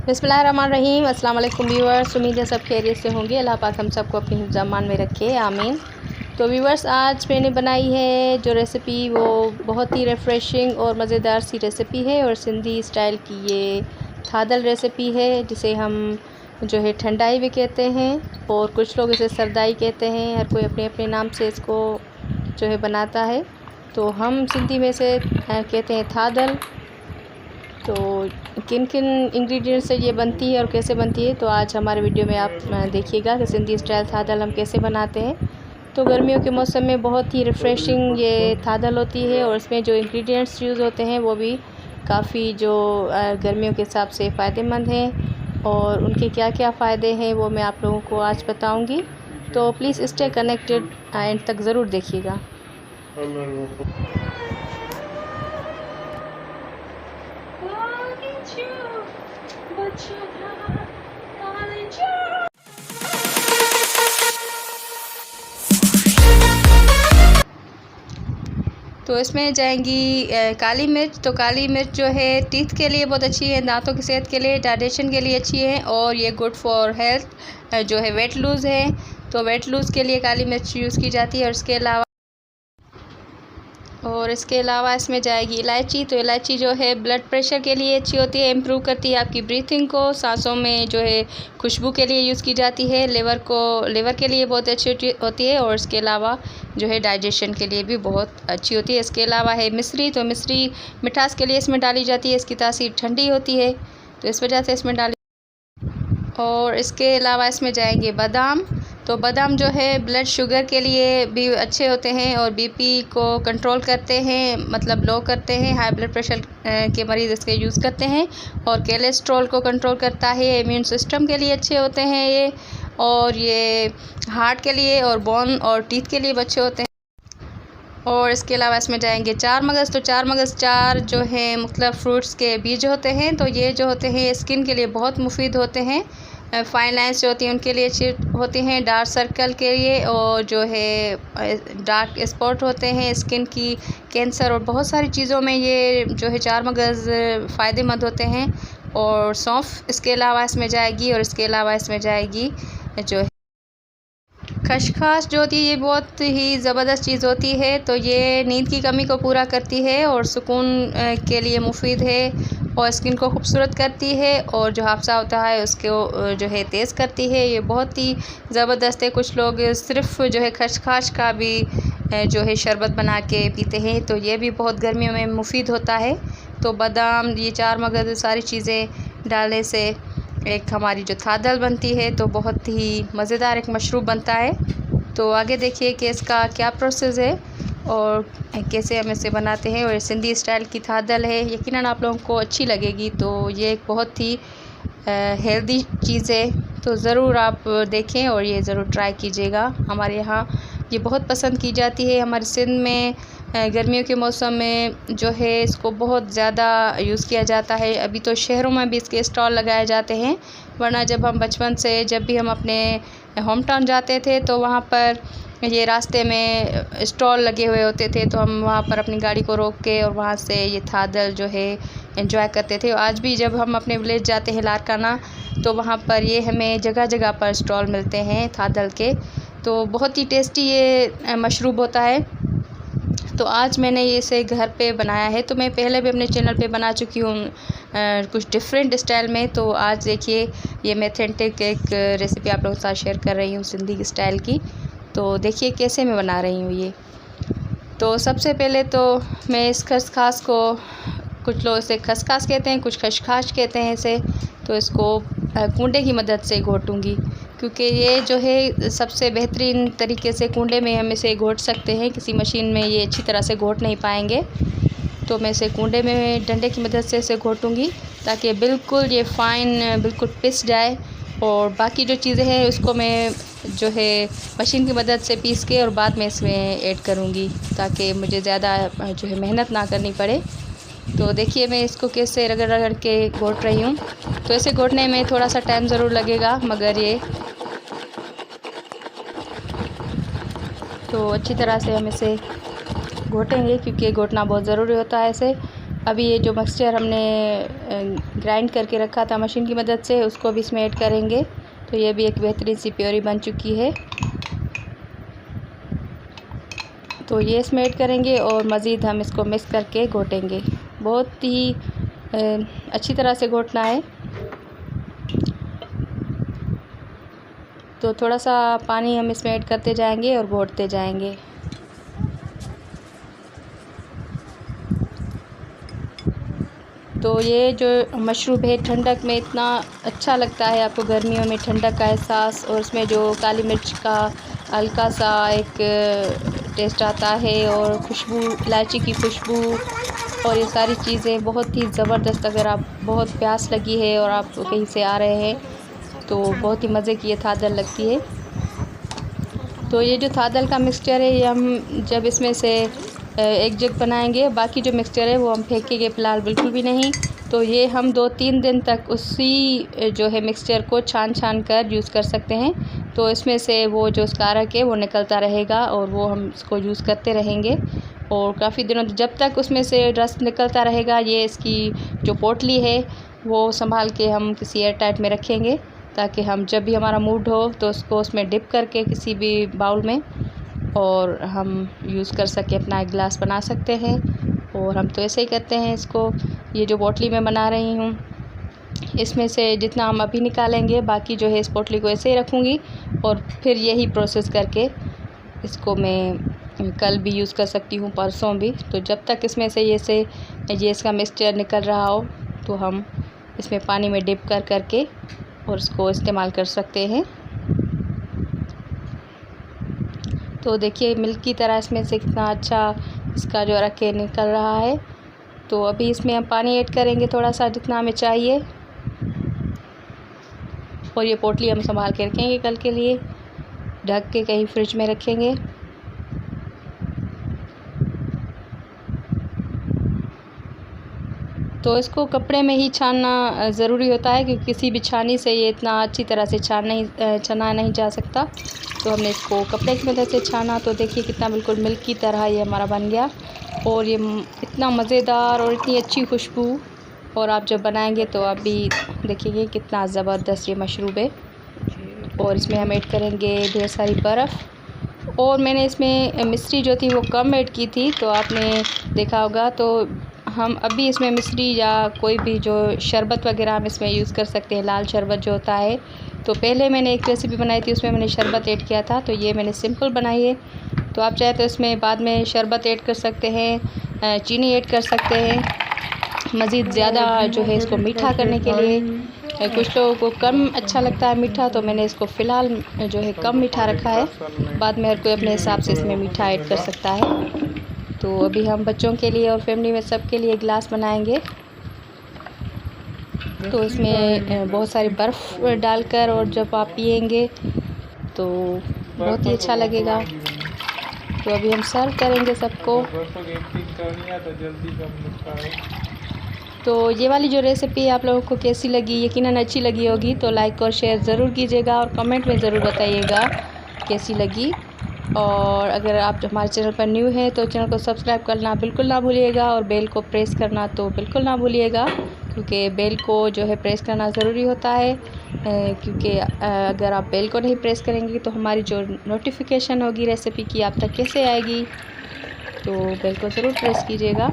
बिस्मिल्लाहिर्रहमानिर्रहीम। अस्सलाम वालेकुम व्यूअर्स, उम्मीद है सब खैरियत से होंगे। अल्लाह पाक हम सबको अपनी ज़मान में रखे, आमीन। तो व्यूअर्स, आज मैंने बनाई है जो रेसिपी वो बहुत ही रिफ़्रेशिंग और मज़ेदार सी रेसिपी है और सिंधी स्टाइल की ये थादल रेसिपी है, जिसे हम जो है ठंडाई भी कहते हैं और कुछ लोग इसे सरदाई कहते हैं। हर कोई अपने अपने नाम से इसको जो है बनाता है। तो हम सिंधी में से कहते हैं थादल। तो किन किन इंग्रेडिएंट्स से ये बनती है और कैसे बनती है, तो आज हमारे वीडियो में आप देखिएगा कि सिंधी स्टाइल थादल हम कैसे बनाते हैं। तो गर्मियों के मौसम में बहुत ही रिफ़्रेशिंग ये थादल होती है और इसमें जो इंग्रेडिएंट्स यूज़ होते हैं वो भी काफ़ी जो गर्मियों के हिसाब से फ़ायदेमंद हैं और उनके क्या क्या फ़ायदे हैं वो मैं आप लोगों को आज बताऊँगी। तो प्लीज़ स्टे कनेक्टेड, एंड तक ज़रूर देखिएगा। तो इसमें जाएंगी काली मिर्च। तो काली मिर्च जो है टीथ के लिए बहुत अच्छी है, दांतों की सेहत के लिए, डाइजेशन के लिए अच्छी है और ये गुड फॉर हेल्थ जो है वेट लूज़ है। तो वेट लूज़ के लिए काली मिर्च यूज़ की जाती है। और इसके अलावा इसमें जाएगी इलायची। तो इलायची जो है ब्लड प्रेशर के लिए अच्छी होती है, इम्प्रूव करती है आपकी ब्रीथिंग को। सांसों में जो है खुशबू के लिए यूज़ की जाती है। लिवर के लिए बहुत अच्छी होती है और इसके अलावा जो है डाइजेशन के लिए भी बहुत अच्छी होती है। इसके अलावा है मिश्री। तो मिश्री मिठास के लिए इसमें डाली जाती है, इसकी तासीर ठंडी होती है तो इस वजह से इसमें डाली। और इसके अलावा इसमें जाएंगे बादाम। तो बादाम जो है ब्लड शुगर के लिए भी अच्छे होते हैं और बीपी को कंट्रोल करते हैं, मतलब लो करते हैं। हाई ब्लड प्रेशर के मरीज़ इसके यूज़ करते हैं और कोलेस्ट्रॉल को कंट्रोल करता है। इम्यून सिस्टम के लिए अच्छे होते हैं ये, और ये हार्ट के लिए और बोन और टीथ के लिए अच्छे होते हैं। और इसके अलावा इसमें जाएंगे चार मगज़। तो चार मगज़ चार जो है मतलब फ्रूट्स के बीज होते हैं। तो ये जो होते हैं स्किन के लिए बहुत मुफीद होते हैं। फाइन लाइन्स जो होती हैं उनके लिए अच्छी होती हैं, डार्क सर्कल के लिए, और जो है डार्क स्पॉट होते हैं स्किन की, कैंसर और बहुत सारी चीज़ों में ये जो है चार मगज़ फ़ायदेमंद होते हैं। और सौंफ इसके अलावा इसमें जाएगी। और इसके अलावा इसमें जाएगी जो है खसखस जो होती है, ये बहुत ही ज़बरदस्त चीज़ होती है। तो ये नींद की कमी को पूरा करती है और सुकून के लिए मुफीद है और स्किन को खूबसूरत करती है और जो हादसा होता है उसको जो है तेज़ करती है। ये बहुत ही ज़बरदस्त है। कुछ लोग सिर्फ़ जो है खसखस का भी जो है शरबत बना के पीते हैं, तो ये भी बहुत गर्मियों में मुफीद होता है। तो बादाम, ये चार मगज़, सारी चीज़ें डालने से एक हमारी जो थादल बनती है तो बहुत ही मज़ेदार एक मशरूब बनता है। तो आगे देखिए कि इसका क्या प्रोसेस है और कैसे हम इसे बनाते हैं। और ये सिंधी स्टाइल की थादल है, यकीनन आप लोगों को अच्छी लगेगी। तो ये एक बहुत ही हेल्दी चीज़ है, तो ज़रूर आप देखें और ये ज़रूर ट्राई कीजिएगा। हमारे यहाँ ये बहुत पसंद की जाती है। हमारे सिंध में गर्मियों के मौसम में जो है इसको बहुत ज़्यादा यूज़ किया जाता है। अभी तो शहरों में भी इसके स्टॉल लगाए जाते हैं, वरना जब हम बचपन से जब भी हम अपने होम टाउन जाते थे तो वहाँ पर ये रास्ते में स्टॉल लगे हुए होते थे, तो हम वहाँ पर अपनी गाड़ी को रोक के और वहाँ से ये थादल जो है एंजॉय करते थे। आज भी जब हम अपने विलेज जाते हैं लारकाना, तो वहाँ पर ये हमें जगह जगह पर स्टॉल मिलते हैं थादल के। तो बहुत ही टेस्टी ये मशरूब होता है। तो आज मैंने ये इसे घर पे बनाया है। तो मैं पहले भी अपने चैनल पे बना चुकी हूँ कुछ डिफरेंट स्टाइल में। तो आज देखिए ये मैं ऑथेंटिक एक रेसिपी आप लोगों के साथ शेयर कर रही हूँ सिंधी स्टाइल की। तो देखिए कैसे मैं बना रही हूँ ये। तो सबसे पहले तो मैं इस खसखस को, कुछ लोग इसे खसखस कहते हैं, कुछ खसखस कहते हैं इसे, तो इसको कूंडे की मदद से घोटूँगी, क्योंकि ये जो है सबसे बेहतरीन तरीके से कूंडे में हम इसे घोट सकते हैं। किसी मशीन में ये अच्छी तरह से घोट नहीं पाएंगे। तो मैं इसे कूंडे में डंडे की मदद से इसे घोटूँगी ताकि बिल्कुल ये फ़ाइन बिल्कुल पिस जाए। और बाकी जो चीज़ें हैं उसको मैं जो है मशीन की मदद से पीस के और बाद में इसमें ऐड करूँगी, ताकि मुझे ज़्यादा जो है मेहनत ना करनी पड़े। तो देखिए मैं इसको कैसे रगड़ रगड़ के घोट रही हूँ। तो इसे घोटने में थोड़ा सा टाइम ज़रूर लगेगा, मगर ये तो अच्छी तरह से हम इसे घोटेंगे, क्योंकि घोटना बहुत ज़रूरी होता है इसे। अभी ये जो मिक्सचर हमने ग्राइंड करके रखा था मशीन की मदद से, उसको भी इसमें ऐड करेंगे। तो ये भी एक बेहतरीन सी प्योरी बन चुकी है। तो ये इसमें ऐड करेंगे और मज़ीद हम इसको मिक्स करके घोटेंगे। बहुत ही अच्छी तरह से घोटना है। तो थोड़ा सा पानी हम इसमें ऐड करते जाएंगे और घोटते जाएंगे। तो ये जो मशरूब है ठंडक में इतना अच्छा लगता है, आपको गर्मियों में ठंडक का एहसास, और इसमें जो काली मिर्च का हल्का सा एक टेस्ट आता है और खुशबू, इलायची की खुशबू, और ये सारी चीज़ें बहुत ही ज़बरदस्त। अगर आप बहुत प्यास लगी है और आप कहीं से आ रहे हैं तो बहुत ही मज़े की ये थादल लगती है। तो ये जो थादल का मिक्सचर है, ये हम जब इसमें से एक जग बनाएंगे, बाकी जो मिक्सचर है वो हम फेंकेंगे फ़िलहाल बिल्कुल भी नहीं। तो ये हम 2-3 दिन तक उसी जो है मिक्सचर को छान कर यूज़ कर सकते हैं। तो इसमें से वो जो स्कारक है वो निकलता रहेगा और वो हम इसको यूज़ करते रहेंगे और काफ़ी दिनों जब तक उसमें से रस निकलता रहेगा। ये इसकी जो पोटली है वो संभाल के हम किसी एयर टाइट में रखेंगे, ताकि हम जब भी हमारा मूड हो तो उसको उसमें डिप करके किसी भी बाउल में और हम यूज़ कर सके, अपना एक गिलास बना सकते हैं। और हम तो ऐसे ही करते हैं इसको। ये जो पोटली मैं बना रही हूँ, इसमें से जितना हम अभी निकालेंगे, बाकी जो है इस पोटली को ऐसे ही रखूँगी और फिर यही प्रोसेस करके इसको मैं कल भी यूज़ कर सकती हूँ, परसों भी। तो जब तक इसमें से ये इसका मिक्सचर निकल रहा हो तो हम इसमें पानी में डिप करके और इसको इस्तेमाल कर सकते हैं। तो देखिए मिल्क की तरह इसमें से कितना अच्छा इसका जो रखे निकल रहा है। तो अभी इसमें हम पानी ऐड करेंगे थोड़ा सा, जितना हमें चाहिए, और ये पोटली हम संभाल के रखेंगे कल के लिए, ढक के कहीं फ्रिज में रखेंगे। तो इसको कपड़े में ही छानना ज़रूरी होता है, क्योंकि किसी भी छानी से ये इतना अच्छी तरह से छाना नहीं जा सकता। तो हमने इसको कपड़े की मदद से छाना। तो देखिए कितना बिल्कुल मिल्क की तरह ये हमारा बन गया, और ये इतना मज़ेदार और इतनी अच्छी खुशबू। और आप जब बनाएंगे तो आप भी देखिए कितना ज़बरदस्त ये मशरूब है। और इसमें हम ऐड करेंगे ढेर सारी बर्फ़। और मैंने इसमें मिश्री जो थी वो कम ऐड की थी, तो आपने देखा होगा। तो हम अभी इसमें मिश्री या कोई भी जो शरबत वगैरह हम इसमें यूज़ कर सकते हैं, लाल शरबत जो होता है। तो पहले मैंने एक रेसिपी बनाई थी, उसमें मैंने शरबत ऐड किया था। तो ये मैंने सिंपल बनाई है। तो आप चाहे तो इसमें बाद में शरबत ऐड कर सकते हैं, चीनी ऐड कर सकते हैं, मज़ीद ज़्यादा जो है इसको मीठा करने के लिए। कुछ लोगों को कम अच्छा लगता है मीठा, तो मैंने इसको फ़िलहाल जो है कम मीठा रखा है। बाद में हर कोई अपने हिसाब से इसमें मीठा ऐड कर सकता है। तो अभी हम बच्चों के लिए और फैमिली में सब के लिए गिलास बनाएंगे। तो इसमें बहुत सारी बर्फ़ डालकर, और जब आप पिएंगे तो बहुत ही अच्छा लगेगा। तो अभी हम सर्व करेंगे सबको। तो ये वाली जो रेसिपी आप लोगों को कैसी लगी, यकीनन अच्छी लगी होगी। तो लाइक और शेयर ज़रूर कीजिएगा और कमेंट में ज़रूर बताइएगा कैसी लगी। और अगर आप हमारे चैनल पर न्यू हैं तो चैनल को सब्सक्राइब करना बिल्कुल ना भूलिएगा, और बेल को प्रेस करना तो बिल्कुल ना भूलिएगा, क्योंकि बेल को जो है प्रेस करना ज़रूरी होता है। क्योंकि अगर आप बेल को नहीं प्रेस करेंगे तो हमारी जो नोटिफिकेशन होगी रेसिपी की आप तक कैसे आएगी। तो बेल को ज़रूर प्रेस कीजिएगा।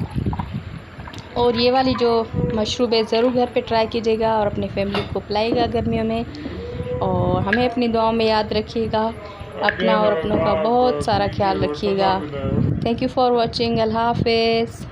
और ये वाली जो मशरूब है ज़रूर घर पे ट्राई कीजिएगा और अपनी फैमिली को पिलाइएगा गर्मियों में। और हमें अपनी दुआओं में याद रखिएगा। अपना और अपनों का बहुत सारा ख्याल रखिएगा। Thank you for watching. अल्लाह हाफ़िज़।